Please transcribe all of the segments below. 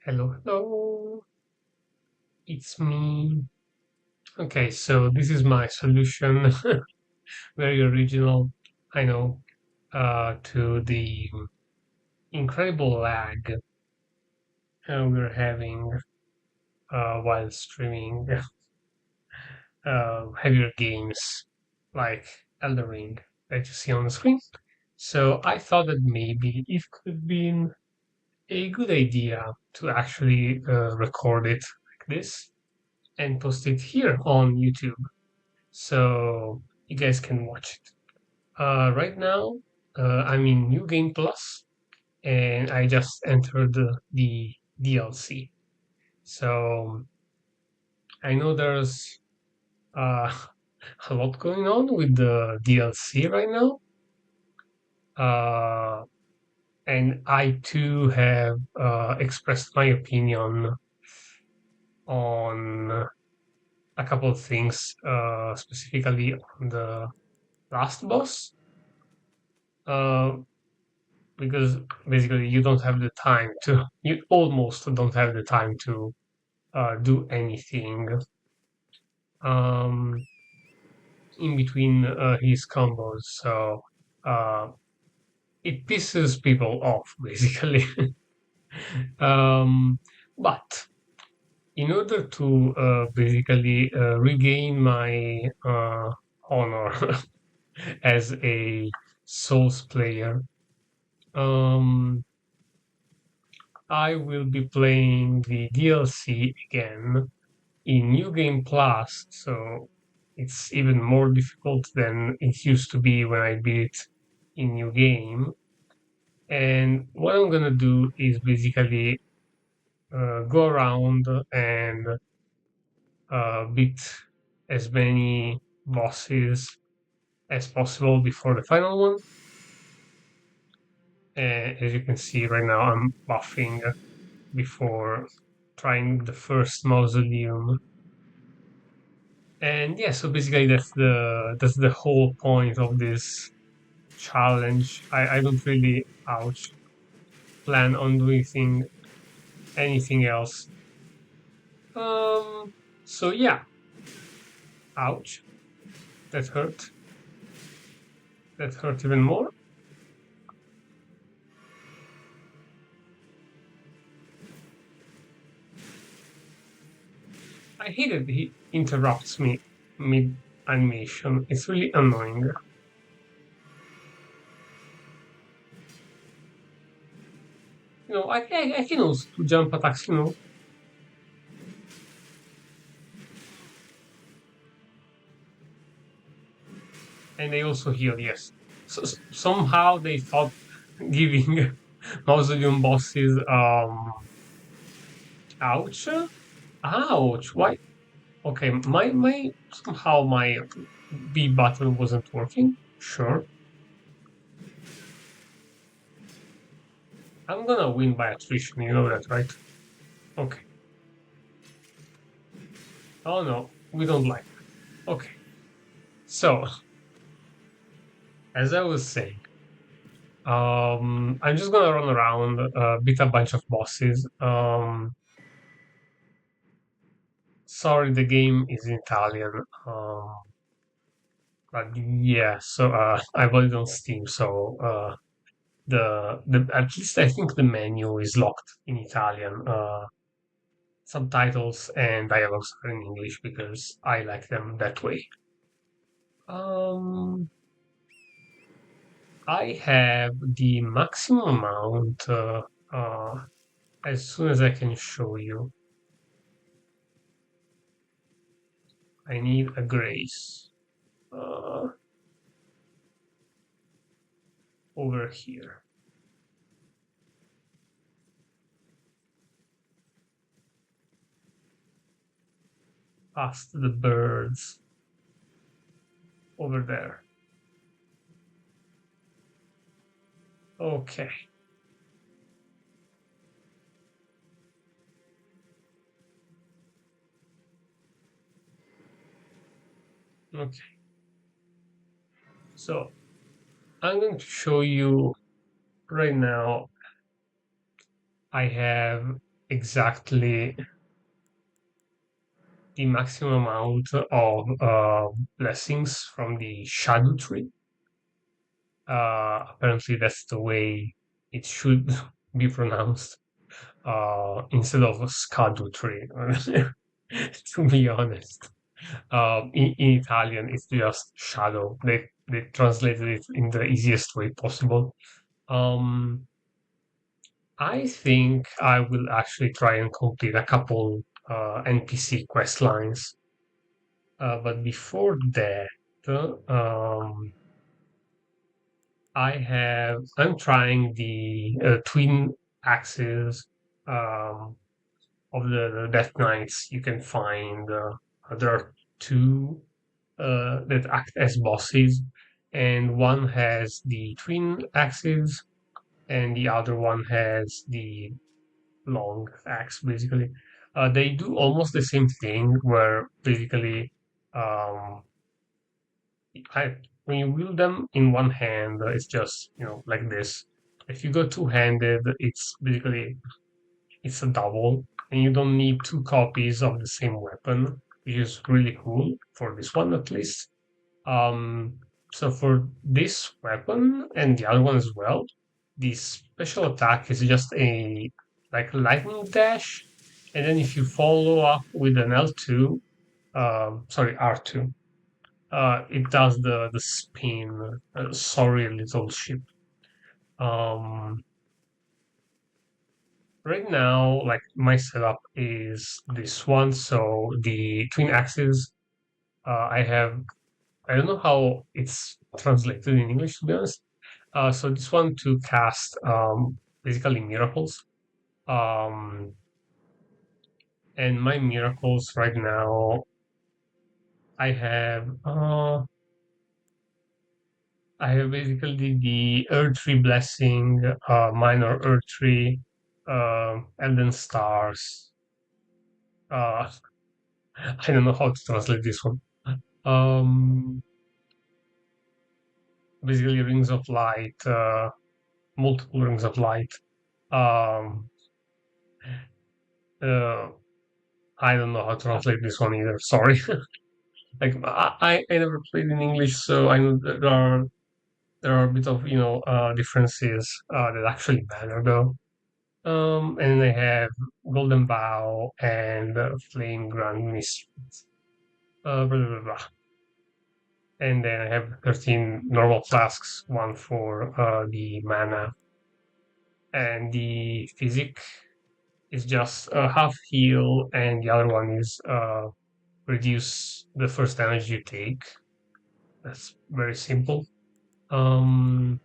Hello, hello, it's me. Okay, so this is my solution, very original, I know, to the incredible lag we're having while streaming heavier games like Elden Ring that you see on the screen. So I thought that maybe it could have been a good idea to actually record it like this and post it here on YouTube so you guys can watch it. Right now, I'm in New Game Plus, and I just entered the DLC. So I know there's uh, a lot going on with the DLC right now, uh, and I too have expressed my opinion on a couple of things, specifically on the last boss. Uh, because basically you don't have the time to you almost don't have the time to do anything um, in between his combos, so uh, it pisses people off basically. um, but in order to basically regain my honor as a souls player, um, I will be playing the DLC again in New Game Plus, so it's even more difficult than it used to be when I beat it in New Game. And what I'm gonna do is basically go around and beat as many bosses as possible before the final one. And as you can see right now, I'm buffing before trying the first mausoleum. And yeah, so basically that's the whole point of this challenge. I don't really plan on doing anything else. So yeah, ouch, that hurt. That hurt even more. I hate that he interrupts me mid animation. It's really annoying. I can also do jump attacks, and they also heal, yes. So somehow they thought giving mausoleum bosses ouch. Ouch. Why? Okay, my somehow my B button wasn't working. Sure. I'm gonna win by attrition, you know that, right? Okay. Oh no, we don't like that. Okay. So, as I was saying, I'm just gonna run around, beat a bunch of bosses. Sorry, the game is in Italian. But yeah, so I bought it on Steam, so the at least I think the menu is locked in Italian. Subtitles and dialogues are in English because I like them that way. Um, I have the maximum amount as soon as I can show you. I need a grace uh, over here. Past the birds over there. Okay. Okay. So I'm going to show you right now. I have exactly the maximum amount of blessings from the shadow tree. Apparently, that's the way it should be pronounced instead of a skadu tree. To be honest, in Italian, it's just shadow. They translated it in the easiest way possible. Um, I think I will actually try and complete a couple NPC quest lines. But before that, I'm trying the twin axes um, of the Death Knights. You can find there are two that act as bosses, and one has the twin axes, and the other one has the long axe. Basically, they do almost the same thing, where basically um, I when you wield them in one hand, it's just like this. If you go two-handed, it's basically it's a double, and you don't need two copies of the same weapon, which is really cool for this one at least. Um, so for this weapon and the other one as well, the special attack is just a like lightning dash, and then if you follow up with an L2, sorry R2, it does the spin. Sorry, little ship. Um, right now, like my setup is this one. So the twin axes, I have. I don't know how it's translated in English, to be honest. So this one to cast basically miracles. Um, and my miracles right now, I have. I have basically the Earth Tree Blessing, Minor Earth Tree, Elden Stars. Uh, I don't know how to translate this one. Um, basically, Rings of Light, multiple Rings of Light. Um, uh, I don't know how to translate this one either. Sorry. Like I never played in English, so I know that there are a bit of differences that actually matter though. And they have Golden Bow and Flame Grand Mistress. Blah, blah, blah, blah. And then I have 13 normal flasks, one for the mana. And the physic is just half heal, and the other one is reduce the first damage you take. That's very simple. Um,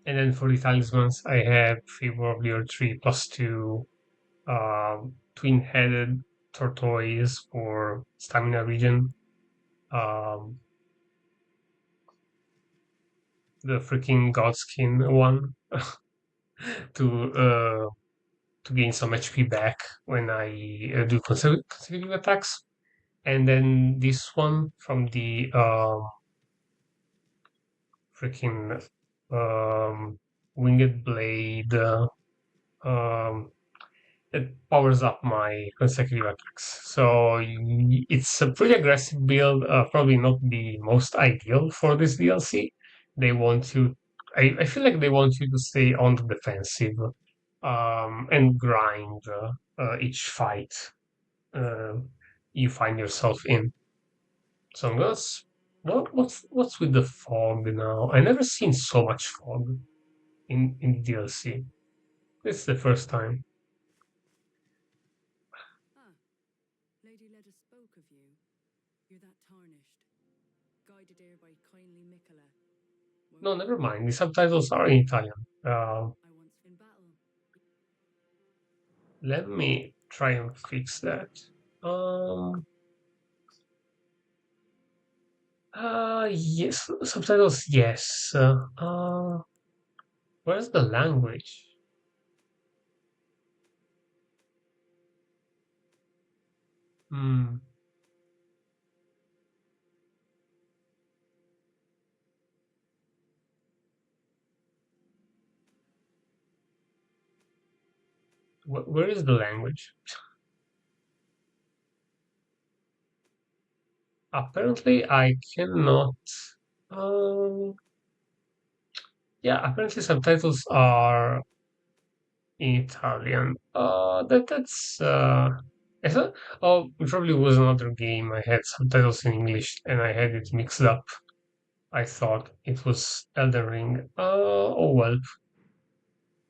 and then for the talismans, I have Favor of the Earth 3 plus 2 twin-headed tortoise for stamina regen. Um, the freaking godskin one to uh, to gain some HP back when I do consecutive attacks, and then this one from the freaking um, winged blade. Um, it powers up my consecutive attacks. So it's a pretty aggressive build, probably not the most ideal for this DLC. They want you, I feel like they want you to stay on the defensive and grind each fight uh, you find yourself in. So what's with the fog now? I never seen so much fog in DLC. It's the first time. Ah, Lady Leda spoke of you. You're that tarnished, guided here by kindly Mikola. No, Well, never mind. The subtitles are in Italian. I once in battle. Let me try and fix that. Um, yes, subtitles, yes. Where's the language? Hmm. Where is the language? Apparently, I cannot. Um, yeah, apparently subtitles are in Italian. I thought, oh, it probably was another game. I had subtitles in English and I had it mixed up. I thought it was Elden Ring. Oh well.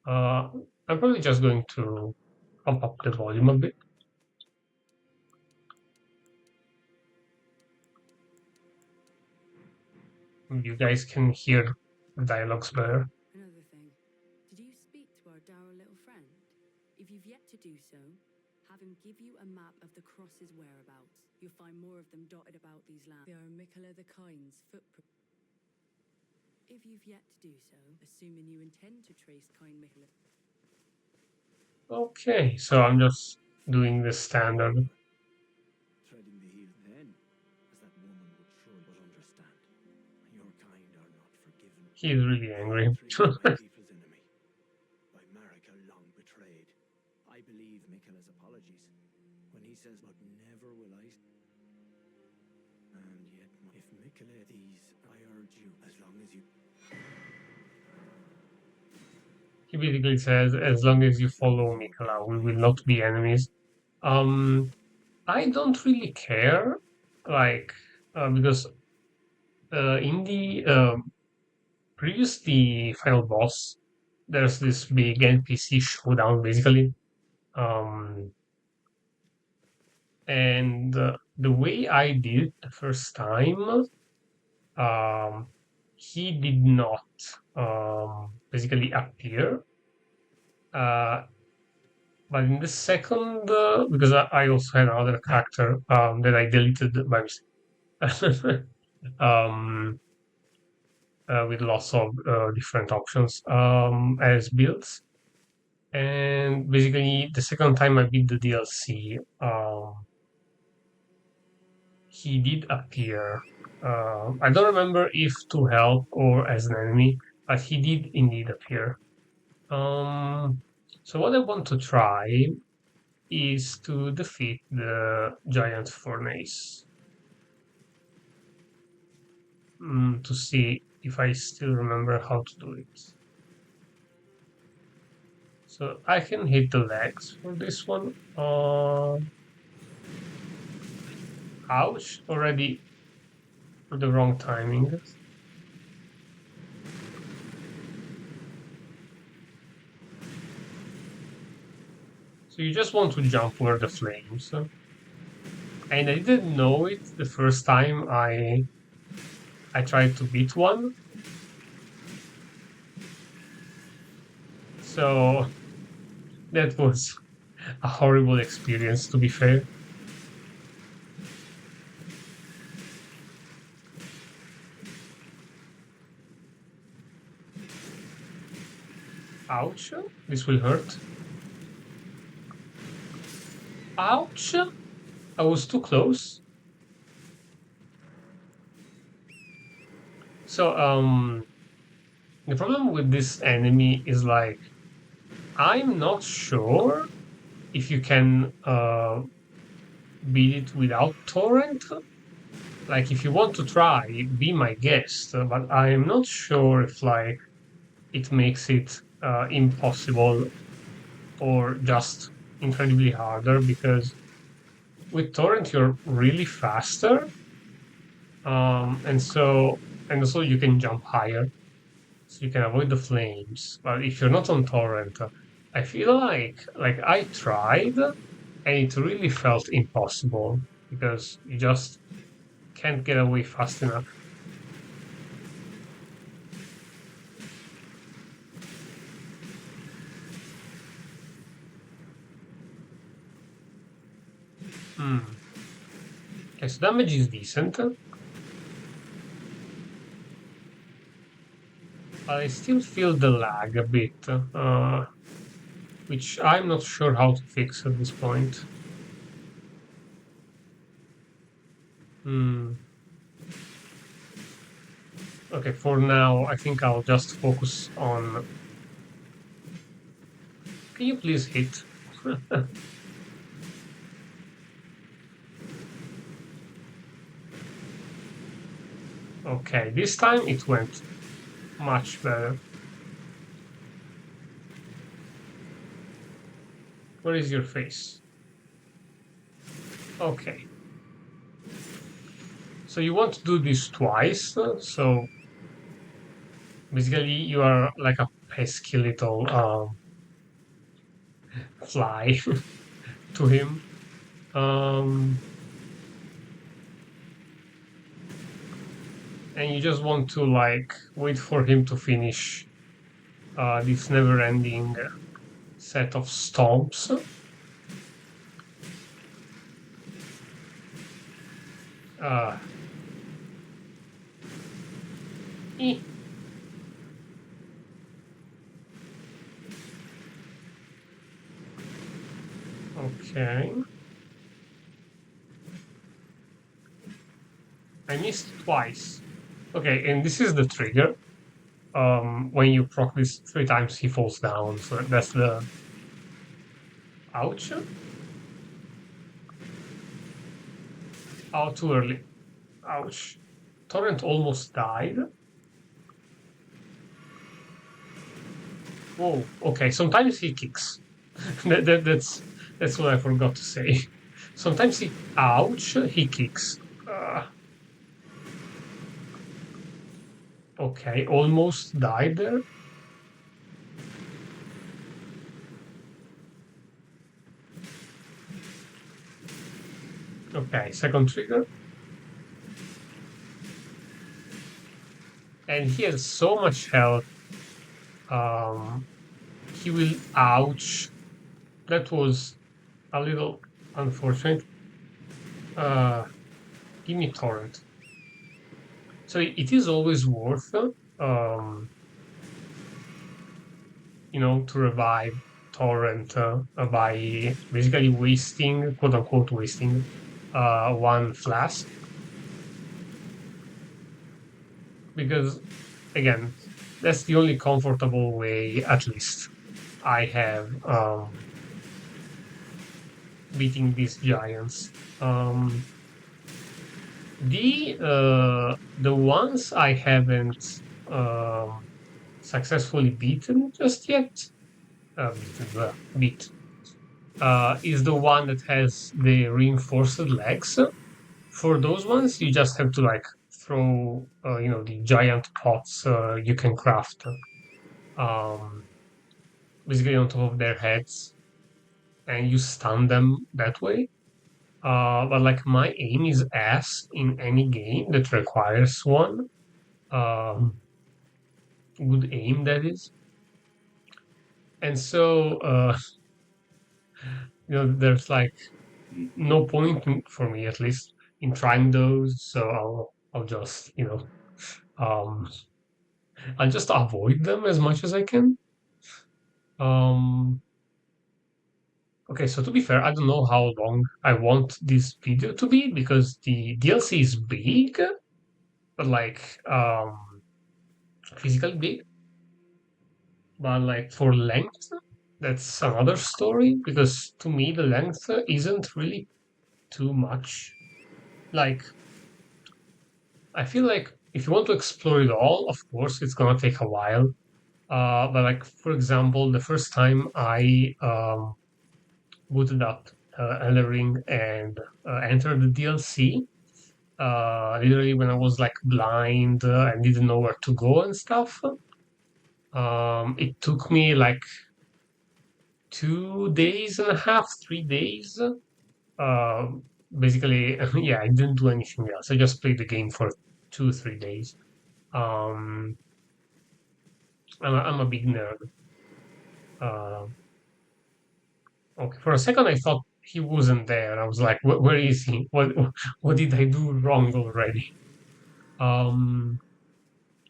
Uh, I'm probably just going to pump up the volume a bit. You guys can hear the dialogues better. Another thing. Did you speak to our dour little friend? If you've yet to do so, have him give you a map of the cross's whereabouts. You'll find more of them dotted about these lands. They are Mikola the Kind's footprint. If you've yet to do so, assuming you intend to trace Kind Mikola. Okay, so I'm just doing the standard. Treading the heel then, as that woman would surely but understand. Your kind are not forgiven. He's really angry. My people's enemy. By Marika long betrayed. I believe Mikola's apologies when he says, but never will I. And yet, if Mikola these, I urge you, as long as you. He basically says, as long as you follow Mikola, we will not be enemies. I don't really care, like, because in the previous the final boss, there's this big NPC showdown, basically. Um, and the way I did it the first time, um, he did not basically appear. Uh, but in the second, because I also had another character that I deleted by mistake, um, with lots of different options as builds. And basically, the second time I beat the DLC, he did appear. I don't remember if to help or as an enemy, but he did indeed appear. Um, so what I want to try is to defeat the giant furnace, to see if I still remember how to do it. So I can hit the legs for this one. Ouch, already for the wrong timing. So you just want to jump over the flames. And I didn't know it the first time I tried to beat one. So that was a horrible experience, to be fair. Ouch, this will hurt. Ouch, I was too close. So the problem with this enemy is like I'm not sure if you can beat it without torrent. Like if you want to try, be my guest, but I'm not sure if like it makes it impossible or just incredibly harder, because with torrent you're really faster, and also you can jump higher, so you can avoid the flames. But if you're not on torrent, I feel like I tried and it really felt impossible because you just can't get away fast enough. Hmm. Okay, so damage is decent, but I still feel the lag a bit, which I'm not sure how to fix at this point. Hmm. Okay, for now, I think I'll just focus on. Can you please hit? Okay, this time it went much better. Where is your face? Okay. So you want to do this twice. So basically, you are like a pesky little fly to him. Um, and you just want to like wait for him to finish this never-ending set of stomps. Uh, eh, okay. I missed twice. Okay, and this is the trigger. When you proc this 3 times, he falls down. So that's the ouch. Oh, too early. Ouch. Torrent almost died. Whoa. Okay. Sometimes he kicks. That's what I forgot to say. Sometimes he. Ouch. He kicks. Okay. Almost died there. Okay. Second trigger. And he has so much health. Um. He will. Ouch. That was a little unfortunate. Uh. Give me torrent. So it is always worth. Um to revive torrent by basically wasting, quote unquote, wasting one flask. Because, again, that's the only comfortable way, at least, I have beating these giants. The ones I haven't um, successfully beaten just yet, beat is the one that has the reinforced legs. For those ones, you just have to like throw, the giant pots you can craft, um, basically on top of their heads, and you stun them that way. But like my aim is ass in any game that requires one. Um, Good aim, that is. And so, there's like no point for me, at least, in trying those. So I'll just, um, I'll just avoid them as much as I can. Um, okay, so to be fair, I don't know how long I want this video to be because the DLC is big, but like physically big, but like for length, that's another story because to me the length isn't really too much. Like I feel like if you want to explore it all, of course it's gonna take a while. But like for example, the first time I booted up Elden RIng and entered the DLC. Literally when I was like blind and didn't know where to go and stuff. It took me like 2 days and a half, 3 days. Uh, Basically, yeah, I didn't do anything else. I just played the game for 2, 3 days. Um, I'm a big nerd. Uh, okay, for a second I thought he wasn't there. I was like, where is he? What did I do wrong already? Um,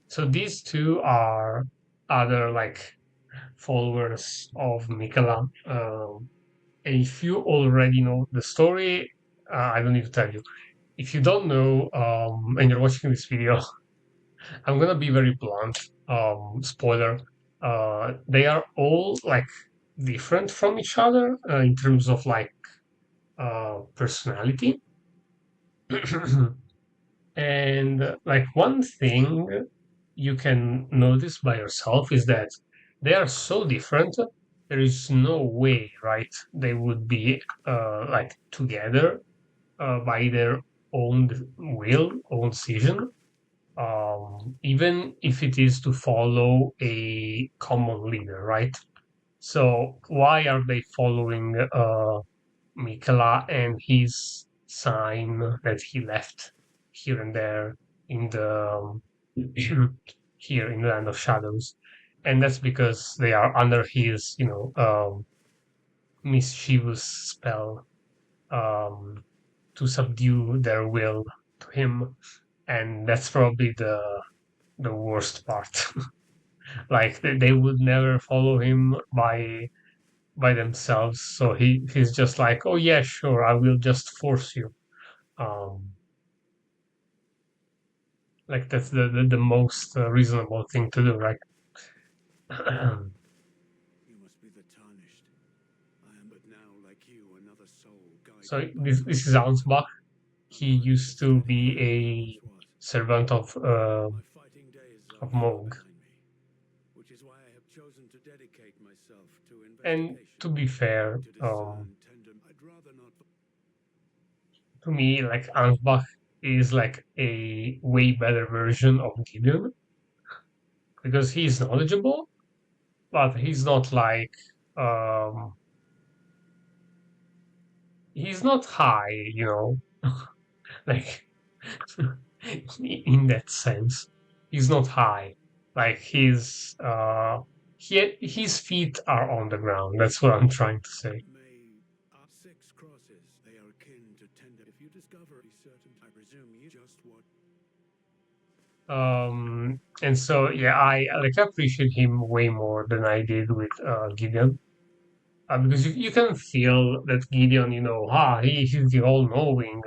so these two are other like followers of Mikola. And if you already know the story, I don't need to tell you. If you don't know, and you're watching this video, I'm gonna be very blunt. Spoiler. They are all like different from each other in terms of like personality. And like one thing you can notice by yourself is that they are so different. There is no way, right? They would be like together by their own will, own decision. Even if it is to follow a common leader, right? So why are they following Mikola and his sign that he left here and there in the here in the Land of Shadows? And that's because they are under his, mischievous spell um, to subdue their will to him, and that's probably the worst part. Like they would never follow him by themselves. So he's just like, oh yeah, sure, I will just force you. Um, like that's the most reasonable thing to do, right? You must be the tarnished. I am but now, like you, another soul So guided by this is fate. Ansbach. I'm He hardly used as to steady be as I a once was. servant My fighting days are of far Moog, behind me, which is why I have chosen to dedicate myself to and investigation, to be fair, to discern tender. I'd rather not. to me, like Ansbach is like a way better version of Gideon because he's knowledgeable, but he's not like um he's not high, like in that sense. He's not high. Like his feet are on the ground. That's what I'm trying to say. May six crosses. They are akin to tender. If you discover, be certain. I presume you just what. And so yeah, I like appreciate him way more than I did with Gideon. Because you can feel that Gideon, he's the all-knowing.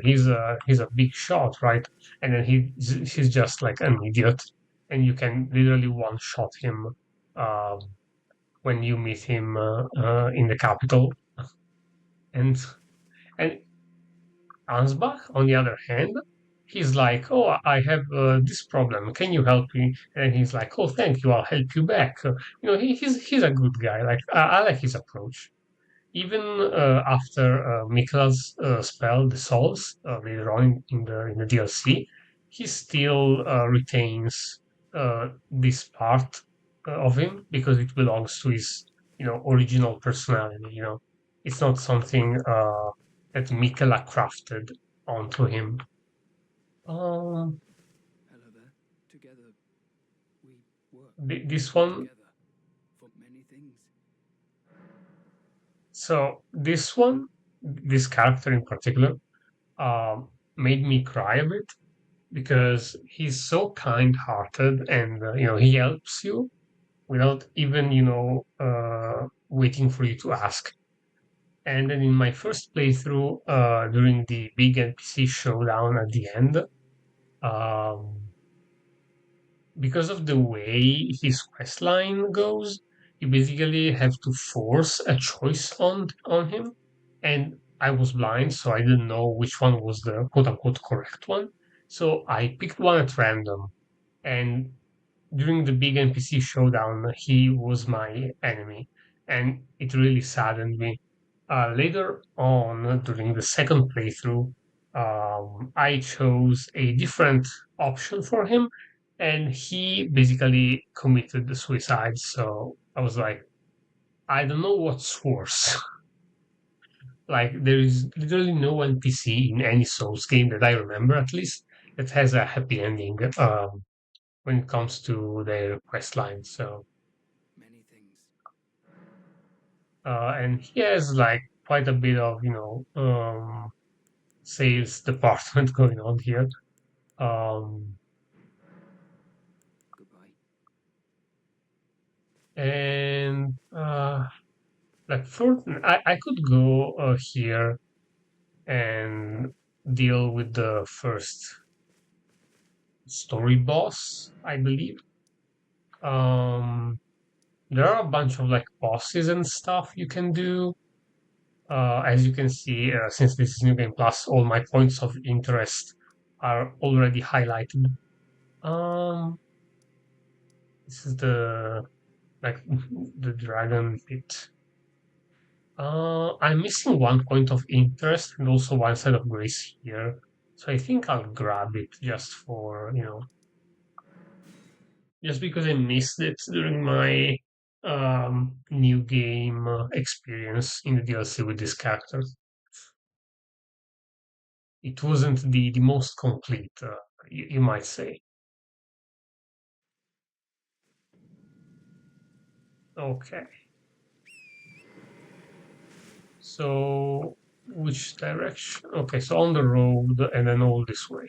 He's a big shot, right? And then he's just like an idiot, and you can literally one-shot him um, when you meet him in the capital. And Ansbach, on the other hand, he's like, "Oh, I have this problem. Can you help me?" And he's like, "Oh, thank you. I'll help you back." He's a good guy. Like I like his approach. Even after Mikla's spell dissolves later on in the DLC, he still retains this part of him because it belongs to his original personality. It's not something that Mikela crafted onto him. Um, Hello there. Together, we work this one, together for many things. so this character in particular, made me cry a bit because he's so kind-hearted and he helps you without even waiting for you to ask. And then in my first playthrough during the big NPC showdown at the end, um, because of the way his quest line goes, you basically have to force a choice on him. And I was blind, so I didn't know which one was the quote unquote correct one. So I picked one at random. And during the big NPC showdown, he was my enemy, and it really saddened me. Later on, during the second playthrough, I chose a different option for him, and he basically committed the suicide. So I was like, I don't know what's worse. Like, there is literally no NPC in any Souls game that I remember, at least, that has a happy ending. When it comes to their quest line. So, Many things. and he has like quite a bit of, sales department going on here. Um, Goodbye. and like I could go here and deal with the first story boss, I believe. Um, there are a bunch of like bosses and stuff you can do. As you can see, since this is New Game Plus, all my points of interest are already highlighted. Um, this is the like the dragon pit. I'm missing one point of interest and also one side of grace here. So I think I'll grab it just for, just because I missed it during my new game experience in the DLC with this character. It wasn't the most complete, you might say. Okay, so which direction? Okay, so on the road and then all this way.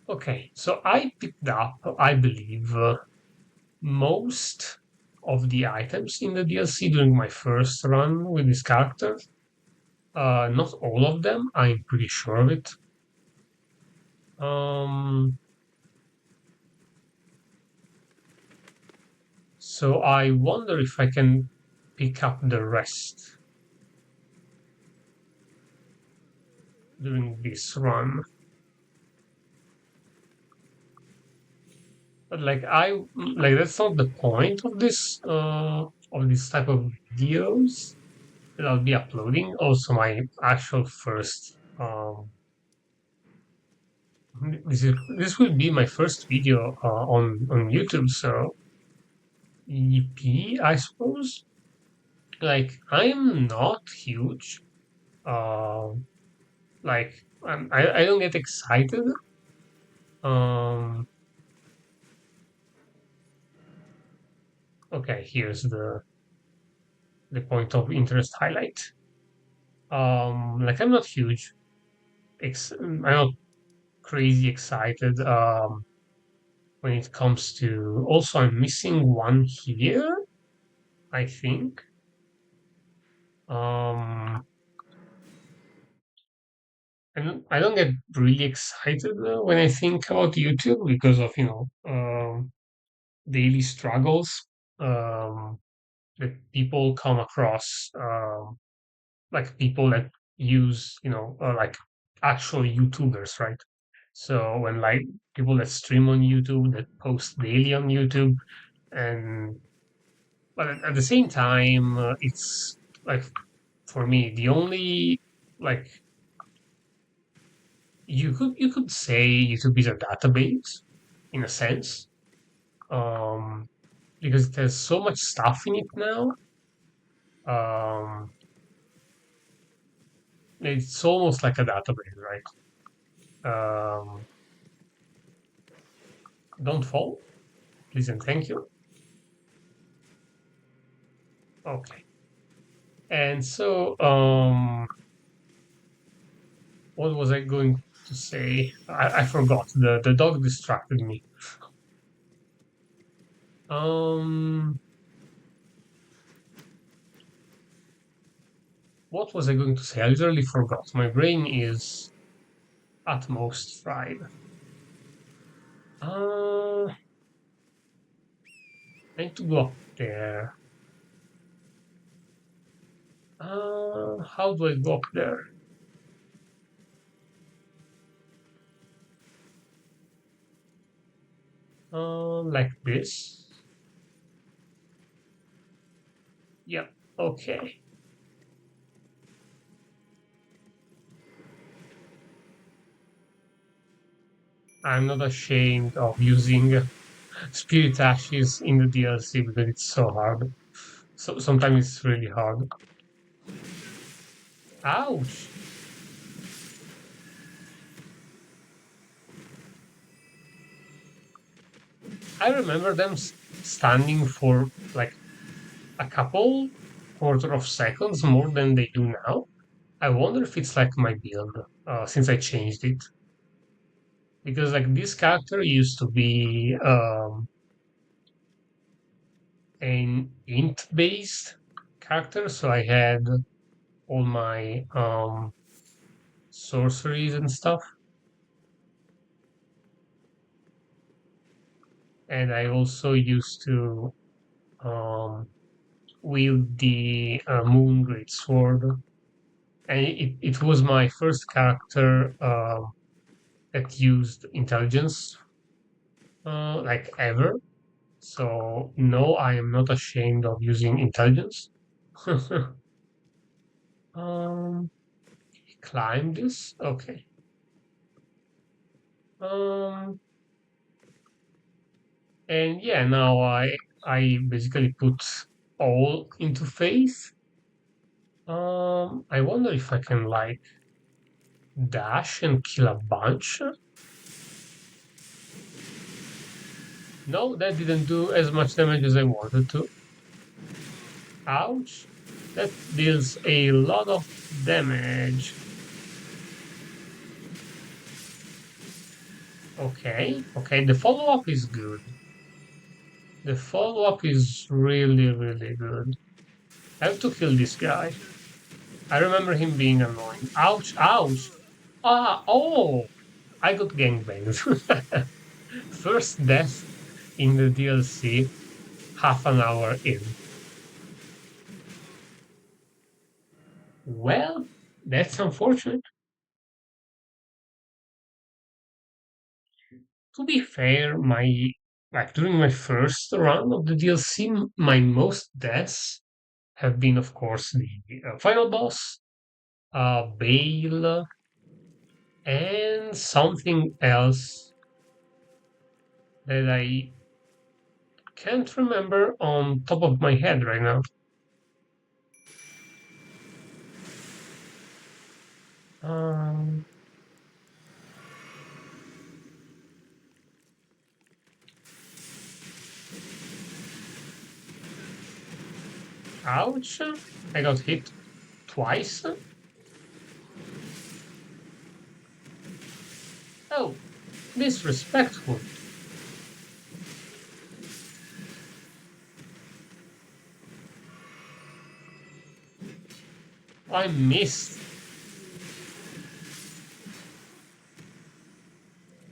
Okay, so I picked up, I believe, most of the items in the DLC during my first run with this character. Not all of them, I'm pretty sure of it. Um, so I wonder if I can pick up the rest during this run. But like that's not the point of this type of videos that I'll be uploading. Also, my actual first this will be my first video on YouTube. So EP, I suppose. Like I'm not huge. Um, I don't get excited. Um, okay, here's the point of interest highlight. Like I'm not huge. I'm not crazy excited. When it comes to also, I'm missing one here. I think. Um, and I don't get really excited when I think about YouTube because of daily struggles um, that people come across, like people that use like actual YouTubers, right? So when like people that stream on YouTube, that post daily on YouTube, and but at the same time, it's like for me the only like you could say YouTube is a database in a sense, um, because there's so much stuff in it now. Um, it's almost like a database, right? Don't fall, please and thank you. Okay, and so what was I going to say? I forgot. The dog distracted me. Um, what was I going to say? I literally forgot. My brain is at most fried. I need to go up there. How do I go up there? Like this. Yeah. Okay. I'm not ashamed of using spirit ashes in the DLC because it's so hard. So sometimes it's really hard. Ouch! I remember them standing for like a couple quarter of seconds more than they do now. I wonder if it's like my build since I changed it because like this character used to be an int based character, so I had all my sorceries and stuff, and I also used to um, with the Moon Great Sword, and it was my first character that used intelligence like ever. So no, I am not ashamed of using intelligence. um, climb this. Okay. Um, and yeah, now I basically put all into face. I wonder if I can like dash and kill a bunch. No, that didn't do as much damage as I wanted to. Ouch. That deals a lot of damage. Okay, okay, the follow-up is good. The follow-up is really, really good. I have to kill this guy. I remember him being annoying. Ouch, ouch. Ah, oh, I got gangbanged. First death in the DLC, half an hour in. Well, that's unfortunate. To be fair, my like during my first run of the DLC, my most deaths have been, of course, the final boss, Bale, and something else that I can't remember on top of my head right now. Um, ouch! I got hit twice. Oh, disrespectful. I missed.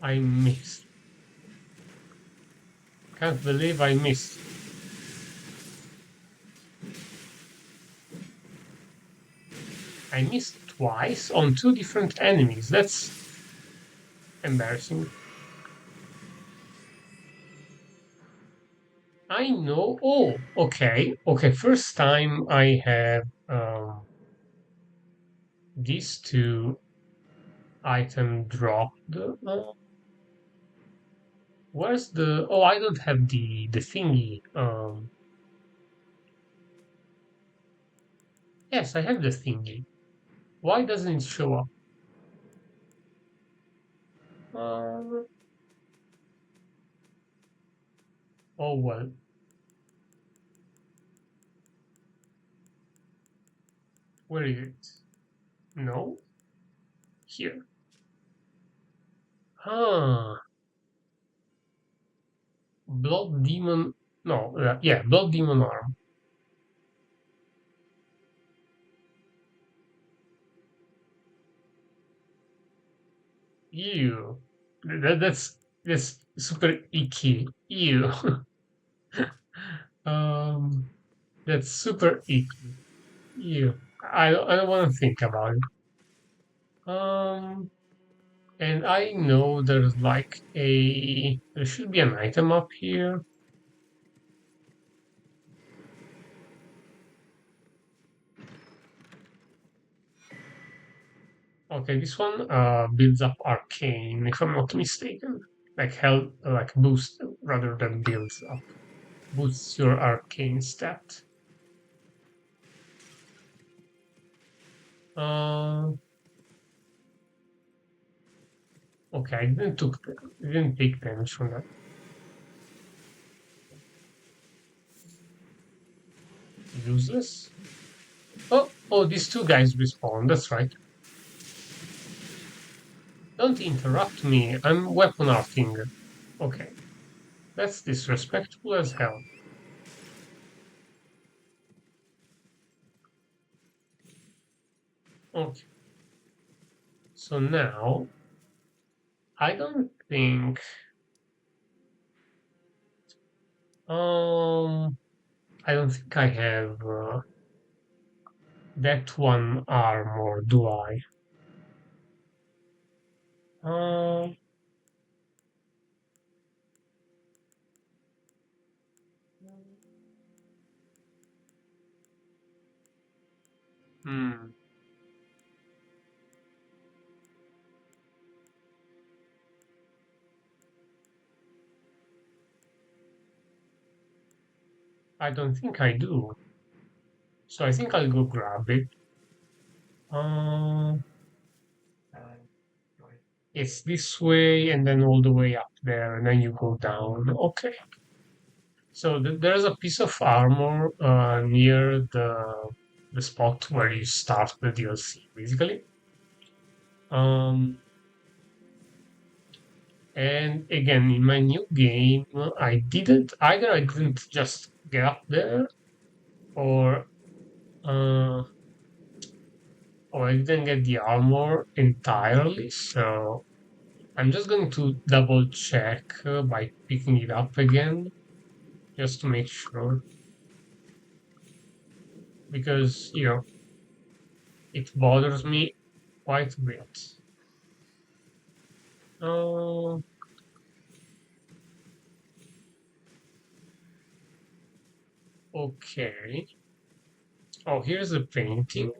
I missed. Can't believe I missed. I missed twice on two different enemies. That's embarrassing. I know. Oh, okay. Okay. First time I have these two item dropped. Where's the? Oh, I don't have the thingy. Yes, I have the thingy. Why doesn't it show up? Uh, oh well. Where is it? No, here. Ah, blood demon. No, yeah, blood demon arm. Ew. That's super icky. Ew. um, that's super icky. Ew. I don't want to think about it. And I know there's like there should be an item up here. Okay, this one builds up arcane, if I'm not mistaken. Like health, like boost rather than builds up. Boosts your arcane stat. Uh, okay, I didn't take damage from that. Useless. Oh, these two guys respawn. That's right. Don't interrupt me. I'm weapon arting. Okay, that's disrespectful as hell. Okay, so now I don't think. Um, I don't think I have that one armor, do I? Um, hmm, I don't think I do. So I think I'll go grab it. Um, it's this way and then all the way up there, and then you go down. Okay. So there's a piece of armor near the spot where you start the DLC, basically. Um, and again, in my new game, I didn't just get up there, or uh, or I didn't get the armor entirely. So I'm just going to double check by picking it up again, just to make sure, because it bothers me quite a bit. Uh, okay. Oh, here's the painting.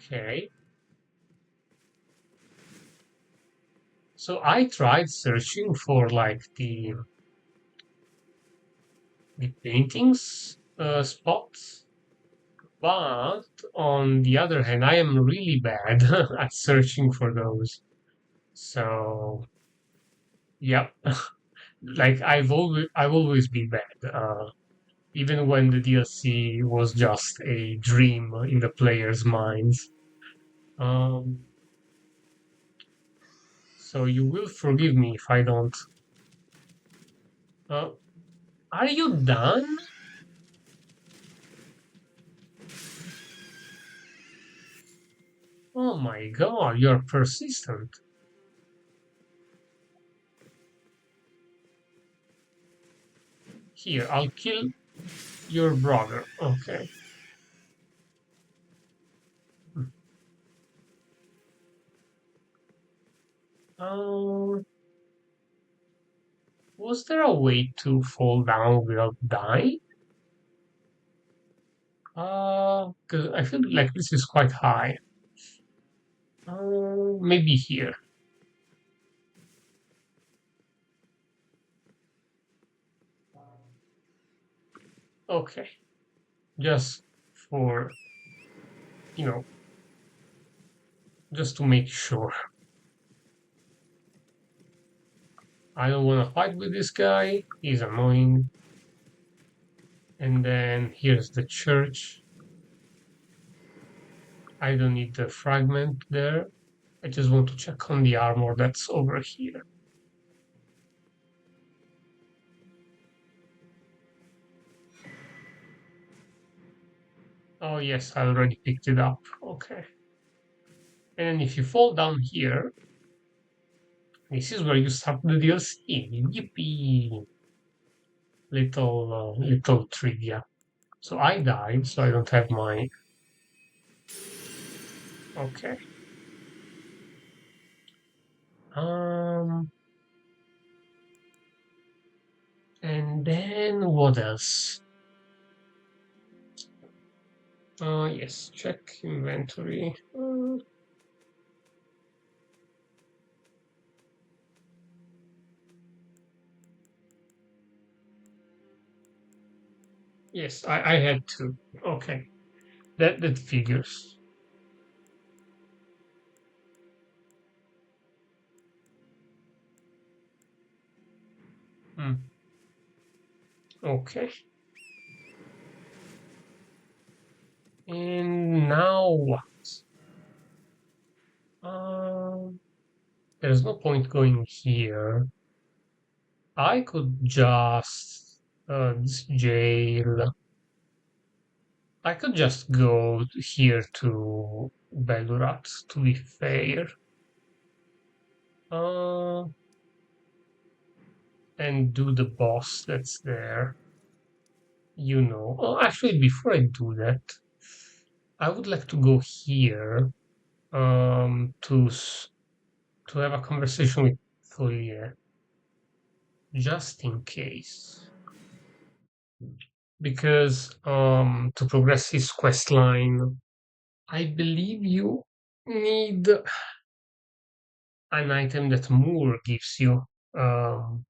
Okay. So I tried searching for like the paintings spots, but on the other hand, I am really bad at searching for those. So yeah, like I've always been bad. Even when the DLC was just a dream in the players' minds. Um, so you will forgive me if I don't. Uh, are you done? Oh my god, you're persistent. Here, I'll kill your brother. Okay. Um, was there a way to fall down without dying? 'Cause I feel like this is quite high. Maybe here. Okay. Just for, you know, just to make sure. I don't want to fight with this guy. He's annoying. And then here's the church. I don't need the fragment there. I just want to check on the armor that's over here. Oh yes, I already picked it up. Okay. And if you fall down here, this is where you start the DLC. Yippee! Little trivia. So I died, so I don't have my. Okay. Um. And then what else? Yes. Check inventory. Yes, I had to. Okay. That figures. Hmm. Okay. And now what? Um. There's no point going here. I could just this jail. I could just go here to Belurat, to be fair. Uh, and do the boss that's there. Oh, actually, before I do that, I would like to go here to have a conversation with Fourier, just in case. Because to progress his quest line, I believe you need an item that Moore gives you. Um,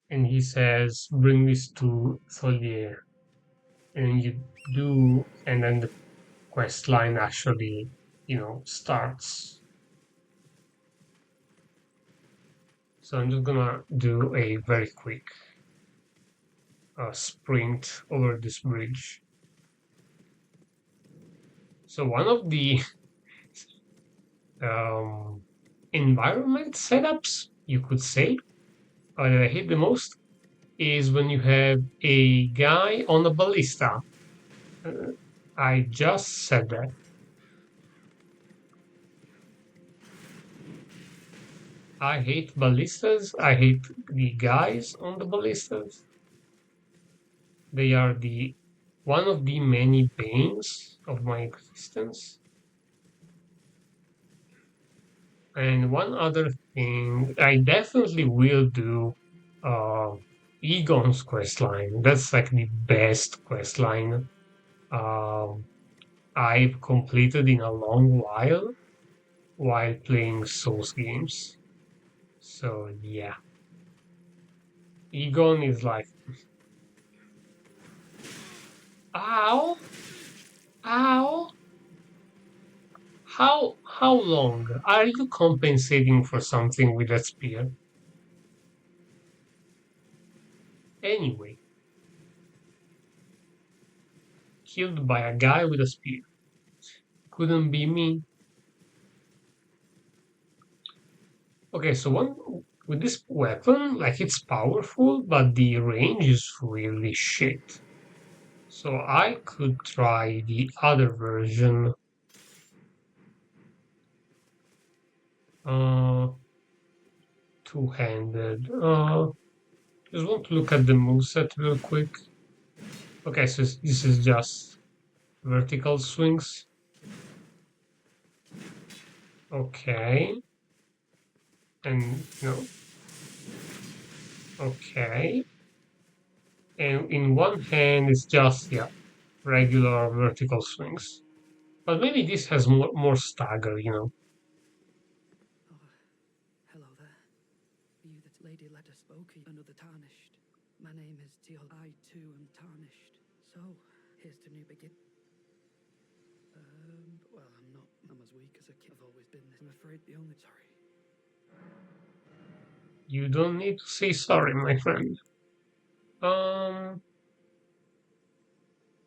and he says, bring this to Tholier. And you do, and then the quest line actually, starts. So I'm just gonna do a very quick sprint over this bridge. So one of the um, environment setups, you could say, that I hate the most is when you have a guy on a ballista. Uh, I just said that. I hate ballistas. I hate the guys on the ballistas. They are the one of the many banes of my existence. And one other thing, I definitely will do uh, Egon's quest line. That's like the best quest line I've completed in a long while playing Souls games. So yeah, Egon is like, ow, ow. How long are you compensating for something with that spear? Anyway, killed by a guy with a spear. Couldn't be me. Okay, so one with this weapon, like it's powerful, but the range is really shit. So I could try the other version. Uh, Two-handed. Just want to look at the moveset real quick. Okay, so this is just vertical swings. Okay. And, okay. And in one hand, it's just, yeah, regular vertical swings. But maybe this has more stagger. Oh, hello there. You that Lady Leda spoke, another tarnished. My name is Teal. I too am tarnished. So, here's to new begin. Well, I'm not. I'm as weak as a kid. I've always been this. I'm afraid the only. Sorry. You don't need to say sorry, my friend. Um,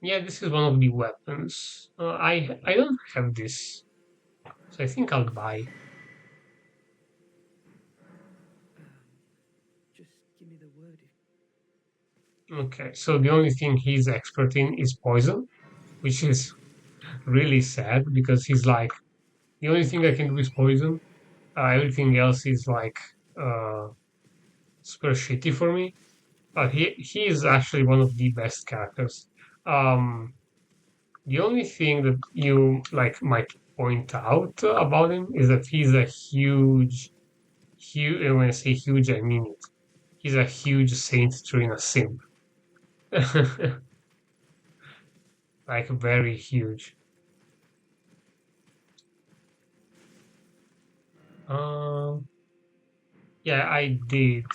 yeah, this is one of the weapons. I don't have this, so I think I'll buy. Just give me the word. Okay, so the only thing he's expert in is poison, which is really sad because he's like, the only thing I can do is poison. Everything else is like uh, super shitty for me. But he is actually one of the best characters. Um, the only thing that you like might point out about him is that he's a huge. And when I say huge, I mean it. He's a huge Saint Trina simp, like very huge. Um, yeah, I did.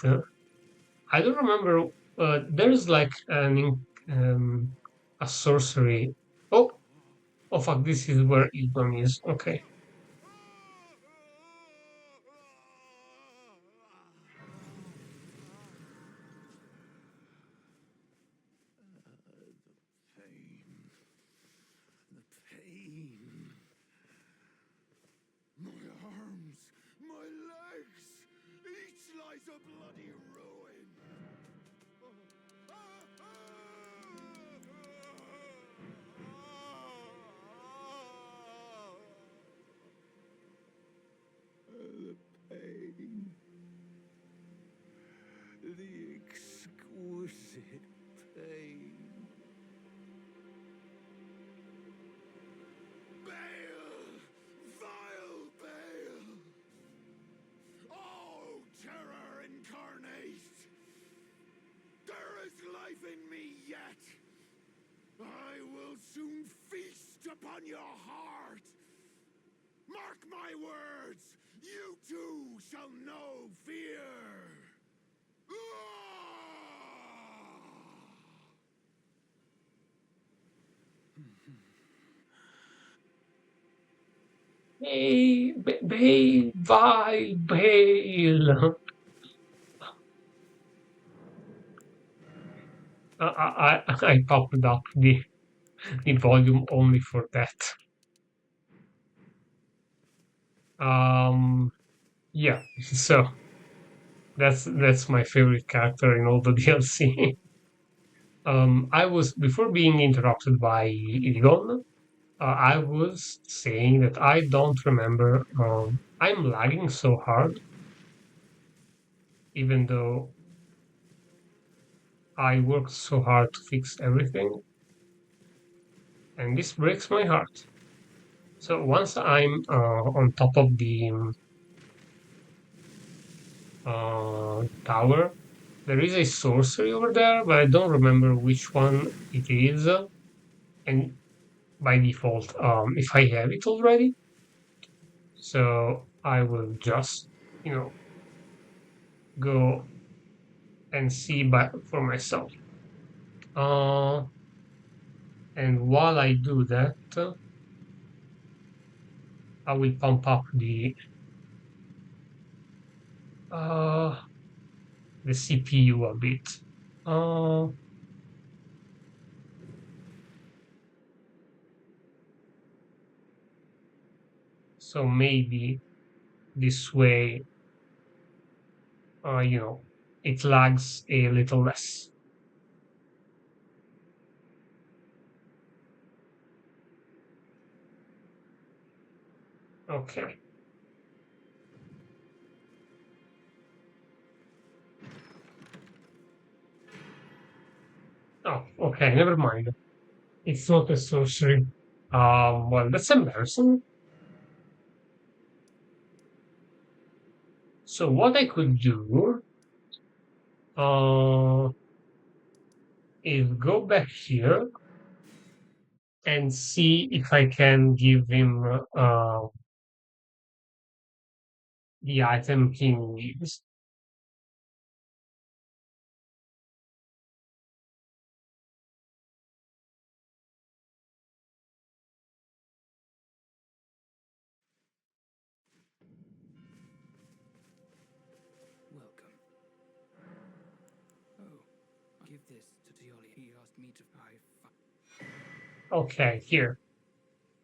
I don't remember. There's like a sorcery. Oh, oh fuck! This is where Egon is. Okay. The pain. The pain. My arms. My legs. Each lies a bloody ruin. the exquisite pain. Bale! Vile Bale! Oh, terror incarnate! There is life in me yet! I will soon feast upon your heart! Mark my words! You too shall know fear! Bale, vile Bale. I popped up the volume only for that. Um, yeah. So that's my favorite character in all the DLC. I was before being interrupted by Egon. I was saying that I don't remember. I'm lagging so hard, even though I worked so hard to fix everything, and this breaks my heart. So once I'm on top of the tower, there is a sorcery over there, but I don't remember which one it is. And by default, if I have it already, so I will just, go and see by for myself. Uh, and while I do that, I will pump up uh, the CPU a bit. Uh, so maybe this way, uh, you know, it lags a little less. Okay. Oh, okay. Never mind. It's not a sorcery. Well, that's embarrassing. So what I could do, uh, is go back here and see if I can give him the item he needs. Welcome. Oh, give this to Tioli. He asked me to. Okay, here.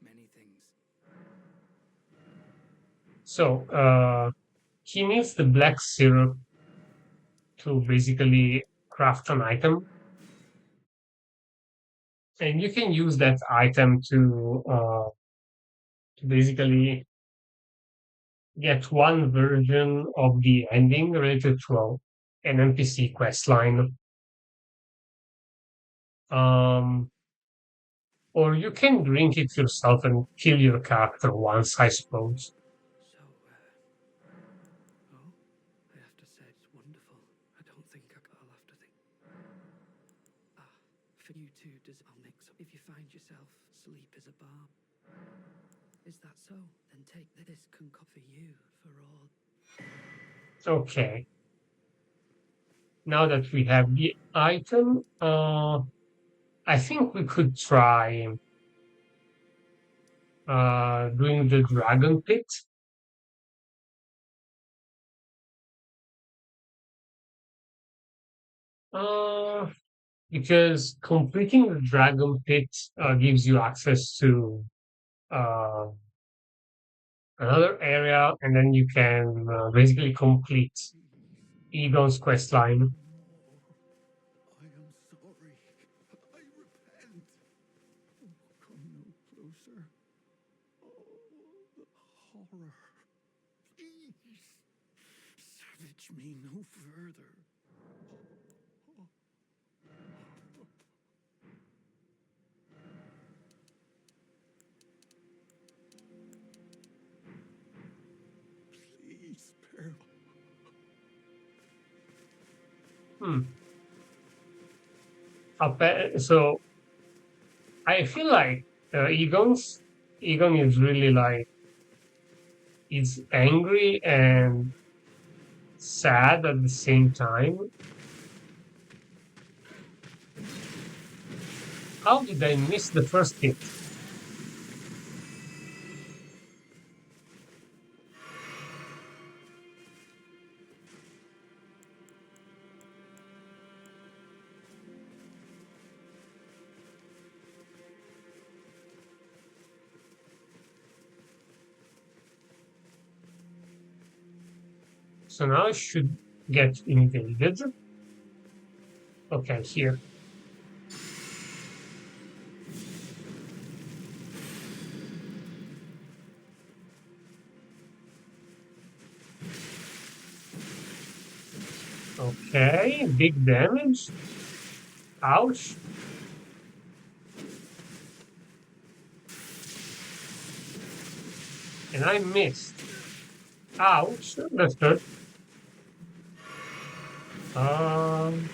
Many things. So he needs the black syrup to basically craft an item, and you can use that item to basically get one version of the ending related to an NPC quest line. Um, or you can drink it yourself and kill your character once, I suppose. So, oh, I have to say it's wonderful. I don't think I'll have to think. Ah, for you two, I'll mix up. If you find yourself, sleep is a balm. Is that so? Then take this concoct for you, for all. Okay. Now that we have the item, I think we could try doing the dragon pit. Uh, because completing the dragon pit gives you access to uh, another area, and then you can basically complete Egon's quest line. I am sorry. I repent. Oh, come no closer. Oh, the horror. Please, savage me no further. Hmm. So I feel like Egon is really like is angry and sad at the same time. How did I miss the first hit? So now I should get invaded. Okay, here. Okay, big damage. Ouch. And I missed. Ouch. That's good. Um,